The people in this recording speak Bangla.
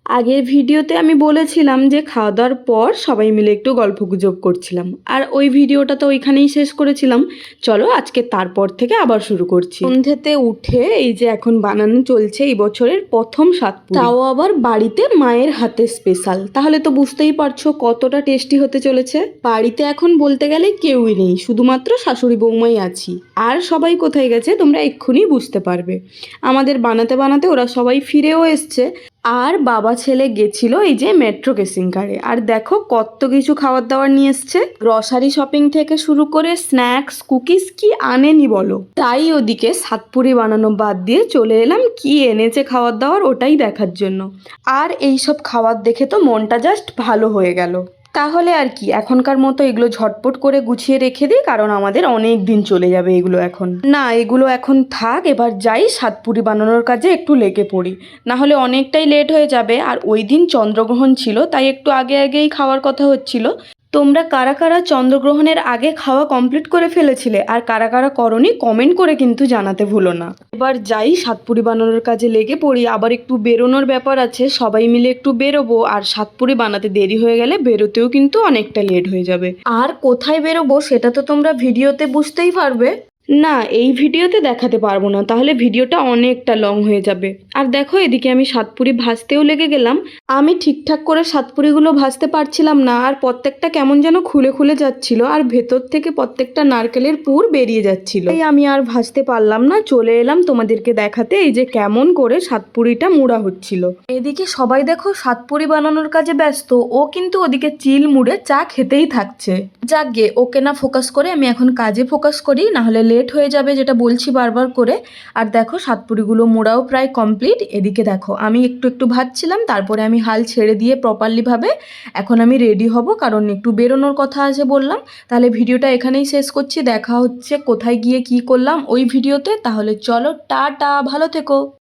আগের ভিডিওতে আমি বলেছিলাম যে খাওয়া দাওয়ার পর সবাই মিলে একটু গল্পগুজব করছিলাম, আর ওই ভিডিওটা তো ওইখানেই শেষ করেছিলাম। চলো আজকে তারপর থেকে আবার শুরু করছি। সন্ধ্যেতে উঠে এই যে এখন বানানো চলছে এই বছরের প্রথম সাতপুরি, তাও আবার বাড়িতে মায়ের হাতে স্পেশাল। তাহলে তো বুঝতেই পারছো কতটা টেস্টি হতে চলেছে। বাড়িতে এখন বলতে গেলে কেউই নেই, শুধুমাত্র শাশুড়ি বৌমাই আছি। আর সবাই কোথায় গেছে তোমরা এক্ষুনি বুঝতে পারবে। আমাদের বানাতে বানাতে ওরা সবাই ফিরেও এসছে। আর বাবা ছেলে গেছিল এই যে মেট্রো কেসিংকারে, আর দেখো কত কিছু খাবার দাবার নিয়ে এসছে। গ্রসারি শপিং থেকে শুরু করে স্ন্যাক্স কুকিজ কি আনেনি বলো। তাই ওদিকে সাতপুরি বানানো বাদ দিয়ে চলে এলাম কি এনেছে খাবার দাবার ওটাই দেখার জন্য। আর এইসব খাবার দেখে তো মনটা জাস্ট ভালো হয়ে গেল। তাহলে আর কি, এখনকার মতো এগুলো ঝটপট করে গুছিয়ে রেখে দিই, কারণ আমাদের অনেক দিন চলে যাবে এগুলো। এখন না, এগুলো এখন থাক, এবার যাই সাতপুরি বানানোর কাজে একটু লেগে পড়ি, না হলে অনেকটাই লেট হয়ে যাবে। আর ওই দিন চন্দ্রগ্রহণ ছিল, তাই একটু আগে আগেই খাওয়ার কথা হচ্ছিল। তোমরা কারা কারা চন্দ্রগ্রহণের আগে খাওয়া কমপ্লিট করে ফেলেছিলে আর কারা কারা করনি কমেন্ট করে কিন্তু জানাতে ভুলো না। এবার যাই সাতপুরি বানানোর কাজে লেগে পড়ি। আবার একটু বেরোনোর ব্যাপার আছে, সবাই মিলে একটু বেরোবো, আর সাতপুরি বানাতে দেরি হয়ে গেলে বেরোতেও কিন্তু অনেকটা লেট হয়ে যাবে। আর কোথায় বেরোবো সেটা তো তোমরা ভিডিওতে বুঝতেই পারবে। না, এই ভিডিওতে দেখাতে পারবো না, তাহলে ভিডিওটা অনেকটা লং হয়ে যাবে। আর দেখো এদিকে আমি সাতপুরি ভাজতেও লেগে গেলাম। আমি ঠিকঠাক করে সাতপুরিগুলো ভাজতে পারছিলাম না, আর প্রত্যেকটা কেমন যেন খুলে খুলে যাচ্ছিল, আর ভেতর থেকে প্রত্যেকটা নারকেলের পুর বেরিয়ে যাচ্ছিল। তাই আমি আর ভাজতে পারলাম না, চলে এলাম তোমাদেরকে দেখাতে এই যে কেমন করে সাতপুরিটা মুড়া হচ্ছিল। এদিকে সবাই দেখো সাতপুরি বানানোর কাজে ব্যস্ত, ও কিন্তু ওদিকে চিল মুড়ে চা খেতেই থাকছে। যাকগে, ওকে না ফোকাস করে আমি এখন কাজে ফোকাস করি, না হলে লেট হয়ে যাবে, যেটা বলছি বারবার করে। আর দেখো সাতপুরিগুলো মোড়াও প্রায় কমপ্লিট। এদিকে দেখো আমি একটু একটু ভাজছিলাম, তারপরে আমি হাল ছেড়ে দিয়ে প্রপারলি ভাবে এখন আমি রেডি হব, কারণ একটু বেরোনোর কথা আছে বললাম। তাহলে ভিডিওটা এখানেই শেষ করছি, দেখা হচ্ছে কোথায় গিয়ে কি করলাম ওই ভিডিওতে। তাহলে চলো টাটা, ভালো থেকো।